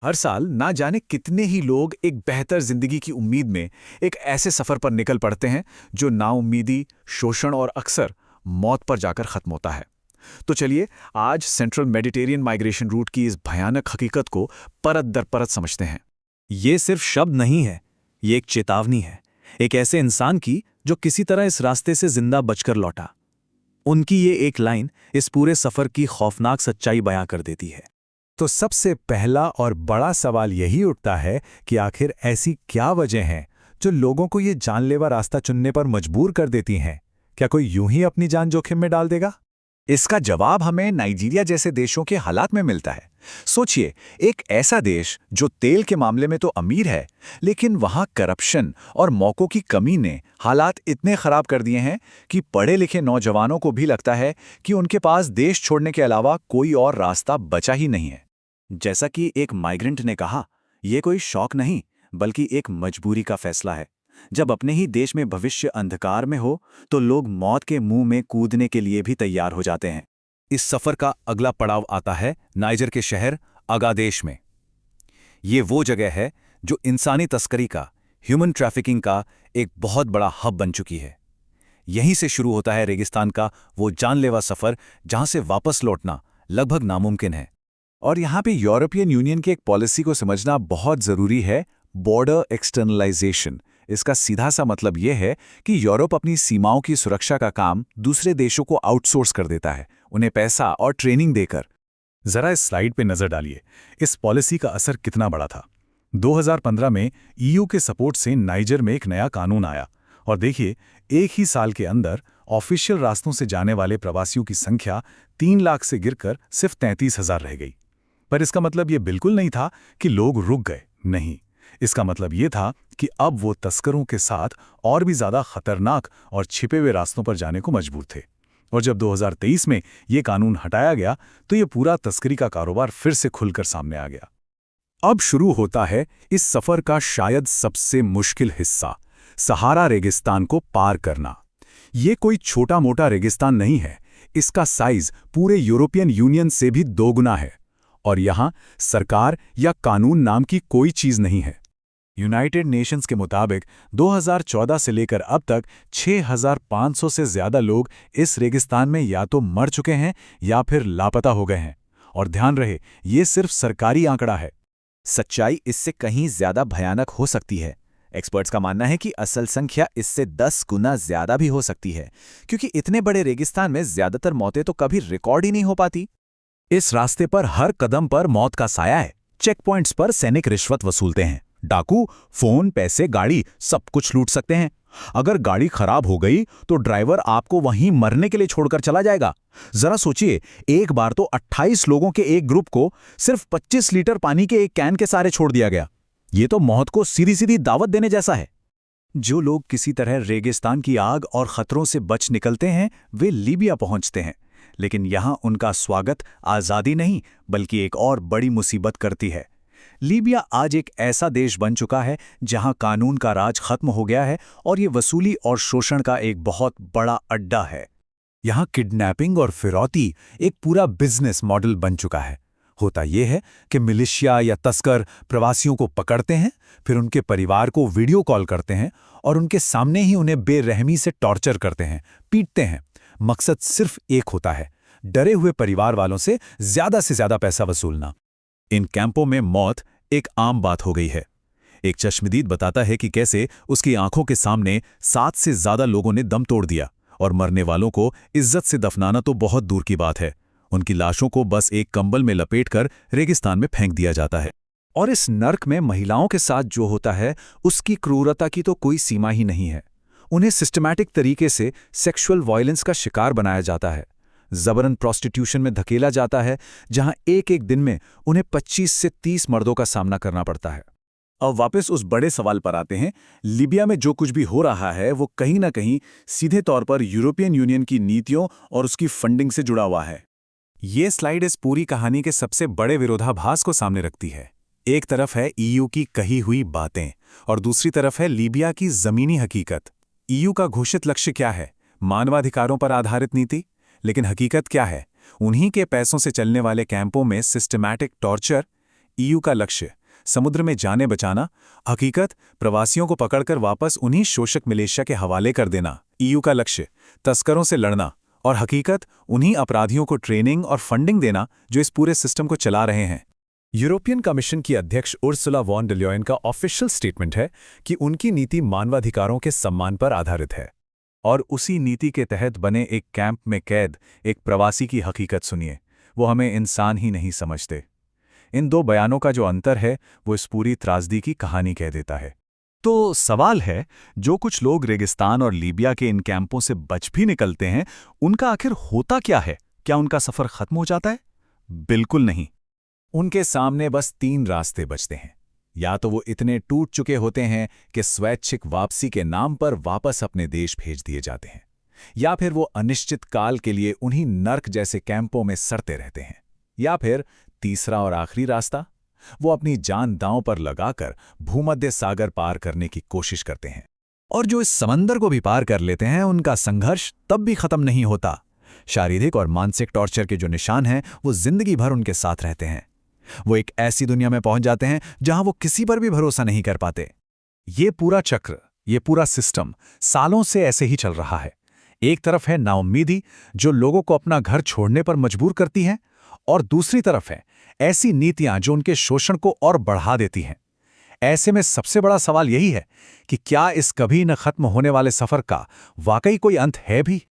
हर साल ना जाने कितने ही लोग एक बेहतर जिंदगी की उम्मीद में एक ऐसे सफर पर निकल पड़ते हैं जो नाउम्मीदी, शोषण और अक्सर मौत पर जाकर खत्म होता है। तो चलिए आज सेंट्रल मेडिटेरियन माइग्रेशन रूट की इस भयानक हकीकत को परत दर परत समझते हैं। ये सिर्फ शब्द नहीं है, ये एक चेतावनी है, एक ऐसे इंसान की जो किसी तरह इस रास्ते से जिंदा बचकर लौटा। उनकी ये एक लाइन इस पूरे सफर की खौफनाक सच्चाई बयां कर देती है। तो सबसे पहला और बड़ा सवाल यही उठता है कि आखिर ऐसी क्या वजह है जो लोगों को ये जानलेवा रास्ता चुनने पर मजबूर कर देती हैं? क्या कोई यूं ही अपनी जान जोखिम में डाल देगा? इसका जवाब हमें नाइजीरिया जैसे देशों के हालात में मिलता है। सोचिए, एक ऐसा देश जो तेल के मामले में तो अमीर है, लेकिन वहां करप्शन और मौकों की कमी ने हालात इतने खराब कर दिए हैं कि पढ़े लिखे नौजवानों को भी लगता है कि उनके पास देश छोड़ने के अलावा कोई और रास्ता बचा ही नहीं है। जैसा कि एक माइग्रेंट ने कहा, यह कोई शौक नहीं बल्कि एक मजबूरी का फैसला है। जब अपने ही देश में भविष्य अंधकार में हो तो लोग मौत के मुंह में कूदने के लिए भी तैयार हो जाते हैं। इस सफर का अगला पड़ाव आता है नाइजर के शहर अगादेश में। ये वो जगह है जो इंसानी तस्करी का, ह्यूमन ट्रैफिकिंग का एक बहुत बड़ा हब बन चुकी है। यहीं से शुरू होता है रेगिस्तान का वो जानलेवा सफर जहां से वापस लौटना लगभग नामुमकिन है। और यहाँ पे यूरोपियन यूनियन की एक पॉलिसी को समझना बहुत ज़रूरी है, बॉर्डर एक्सटर्नलाइजेशन। इसका सीधा सा मतलब यह है कि यूरोप अपनी सीमाओं की सुरक्षा का काम दूसरे देशों को आउटसोर्स कर देता है, उन्हें पैसा और ट्रेनिंग देकर। जरा इस स्लाइड पे नजर डालिए, इस पॉलिसी का असर कितना बड़ा था। 2015 में ईयू के सपोर्ट से नाइजर में एक नया कानून आया और देखिए, एक ही साल के अंदर ऑफिशियल रास्तों से जाने वाले प्रवासियों की संख्या 3 लाख से गिरकर सिर्फ 33,000 रह गई। पर इसका मतलब ये बिल्कुल नहीं था कि लोग रुक गए, नहीं। इसका मतलब ये था कि अब वो तस्करों के साथ और भी ज्यादा खतरनाक और छिपे हुए रास्तों पर जाने को मजबूर थे। और जब 2023 में ये कानून हटाया गया तो ये पूरा तस्करी का कारोबार फिर से खुलकर सामने आ गया। अब शुरू होता है इस सफर का शायद सबसे मुश्किल हिस्सा, सहारा रेगिस्तान को पार करना। ये कोई छोटा मोटा रेगिस्तान नहीं है, इसका साइज पूरे यूरोपियन यूनियन से भी दोगुना है। और यहां सरकार या कानून नाम की कोई चीज नहीं है। यूनाइटेड नेशंस के मुताबिक 2014 से लेकर अब तक 6,500 से ज्यादा लोग इस रेगिस्तान में या तो मर चुके हैं या फिर लापता हो गए हैं। और ध्यान रहे, ये सिर्फ सरकारी आंकड़ा है। सच्चाई इससे कहीं ज्यादा भयानक हो सकती है। एक्सपर्ट्स का मानना है कि असल संख्या इससे 10 गुना ज्यादा भी हो सकती है, क्योंकि इतने बड़े रेगिस्तान में ज्यादातर मौतें तो कभी रिकॉर्ड ही नहीं हो पाती। इस रास्ते पर हर कदम पर मौत का साया है। चेक पॉइंट्स पर सैनिक रिश्वत वसूलते हैं, डाकू फोन, पैसे, गाड़ी सब कुछ लूट सकते हैं। अगर गाड़ी खराब हो गई तो ड्राइवर आपको वहीं मरने के लिए छोड़कर चला जाएगा। जरा सोचिए, एक बार तो 28 लोगों के एक ग्रुप को सिर्फ 25 लीटर पानी के एक कैन के सहारे छोड़ दिया गया। ये तो मौत को सीधी सीधी दावत देने जैसा है। जो लोग किसी तरह रेगिस्तान की आग और खतरों से बच निकलते हैं वे लीबिया पहुंचते हैं, लेकिन यहां उनका स्वागत आज़ादी नहीं बल्कि एक और बड़ी मुसीबत करती है। लीबिया आज एक ऐसा देश बन चुका है जहां कानून का राज खत्म हो गया है और ये वसूली और शोषण का एक बहुत बड़ा अड्डा है। यहां किडनैपिंग और फिरौती एक पूरा बिजनेस मॉडल बन चुका है। होता यह है कि मिलिशिया या तस्कर प्रवासियों को पकड़ते हैं, फिर उनके परिवार को वीडियो कॉल करते हैं और उनके सामने ही उन्हें बेरहमी से टॉर्चर करते हैं, पीटते हैं। मकसद सिर्फ एक होता है, डरे हुए परिवार वालों से ज्यादा पैसा वसूलना। इन कैंपों में मौत एक आम बात हो गई है। एक चश्मदीद बताता है कि कैसे उसकी आंखों के सामने 7 से ज्यादा लोगों ने दम तोड़ दिया और मरने वालों को इज्जत से दफनाना तो बहुत दूर की बात है। उनकी लाशों को बस एक कंबल में लपेटकर रेगिस्तान में फेंक दिया जाता है। और इस नर्क में महिलाओं के साथ जो होता है उसकी क्रूरता की तो कोई सीमा ही नहीं है। उन्हें सिस्टमैटिक तरीके से सेक्सुअल वायलेंस का शिकार बनाया जाता है, जबरन प्रोस्टिट्यूशन में धकेला जाता है, जहां एक एक दिन में उन्हें 25 से 30 मर्दों का सामना करना पड़ता है। अब वापस उस बड़े सवाल पर आते हैं, लीबिया में जो कुछ भी हो रहा है वो कहीं ना कहीं सीधे तौर पर यूरोपियन यूनियन की नीतियों और उसकी फंडिंग से जुड़ा हुआ है। ये स्लाइड इस पूरी कहानी के सबसे बड़े विरोधाभास को सामने रखती है। एक तरफ है ईयू की कही हुई बातें और दूसरी तरफ है लीबिया की जमीनी हकीकत। ईयू का घोषित लक्ष्य क्या है? मानवाधिकारों पर आधारित नीति। लेकिन हकीकत क्या है? उन्हीं के पैसों से चलने वाले कैंपों में सिस्टमैटिक टॉर्चर, ईयू का लक्ष्य समुद्र में जाने बचाना, हकीकत प्रवासियों को पकड़कर वापस उन्हीं शोषक मलेशिया के हवाले कर देना। ईयू का लक्ष्य तस्करों से लड़ना और हकीकत उन्हीं अपराधियों को ट्रेनिंग और फंडिंग देना जो इस पूरे सिस्टम को चला रहे हैं। यूरोपियन कमीशन की अध्यक्ष उर्सुला वॉन डर लेयन का ऑफिशियल स्टेटमेंट है कि उनकी नीति मानवाधिकारों के सम्मान पर आधारित है। और उसी नीति के तहत बने एक कैंप में कैद एक प्रवासी की हकीकत सुनिए। वो हमें इंसान ही नहीं समझते। इन दो बयानों का जो अंतर है वो इस पूरी त्रासदी की कहानी कह देता है। तो सवाल है, जो कुछ लोग रेगिस्तान और लीबिया के इन कैंपों से बच भी निकलते हैं, उनका आखिर होता क्या है? क्या उनका सफर खत्म हो जाता है? बिल्कुल नहीं। उनके सामने बस 3 रास्ते बचते हैं। या तो वो इतने टूट चुके होते हैं कि स्वैच्छिक वापसी के नाम पर वापस अपने देश भेज दिए जाते हैं, या फिर वो अनिश्चित काल के लिए उन्हीं नर्क जैसे कैंपों में सड़ते रहते हैं, या फिर तीसरा और आखिरी रास्ता, वो अपनी जान दांव पर लगाकर भूमध्य सागर पार करने की कोशिश करते हैं। और जो इस समंदर को भी पार कर लेते हैं, उनका संघर्ष तब भी खत्म नहीं होता। शारीरिक और मानसिक टॉर्चर के जो निशान हैं वो जिंदगी भर उनके साथ रहते हैं। वो एक ऐसी दुनिया में पहुंच जाते हैं जहां वो किसी पर भी भरोसा नहीं कर पाते। ये पूरा चक्र, ये पूरा सिस्टम सालों से ऐसे ही चल रहा है। एक तरफ है नाउम्मीदी जो लोगों को अपना घर छोड़ने पर मजबूर करती है, और दूसरी तरफ है ऐसी नीतियां जो उनके शोषण को और बढ़ा देती हैं। ऐसे में सबसे बड़ा सवाल यही है कि क्या इस कभी न खत्म होने वाले सफर का वाकई कोई अंत है भी?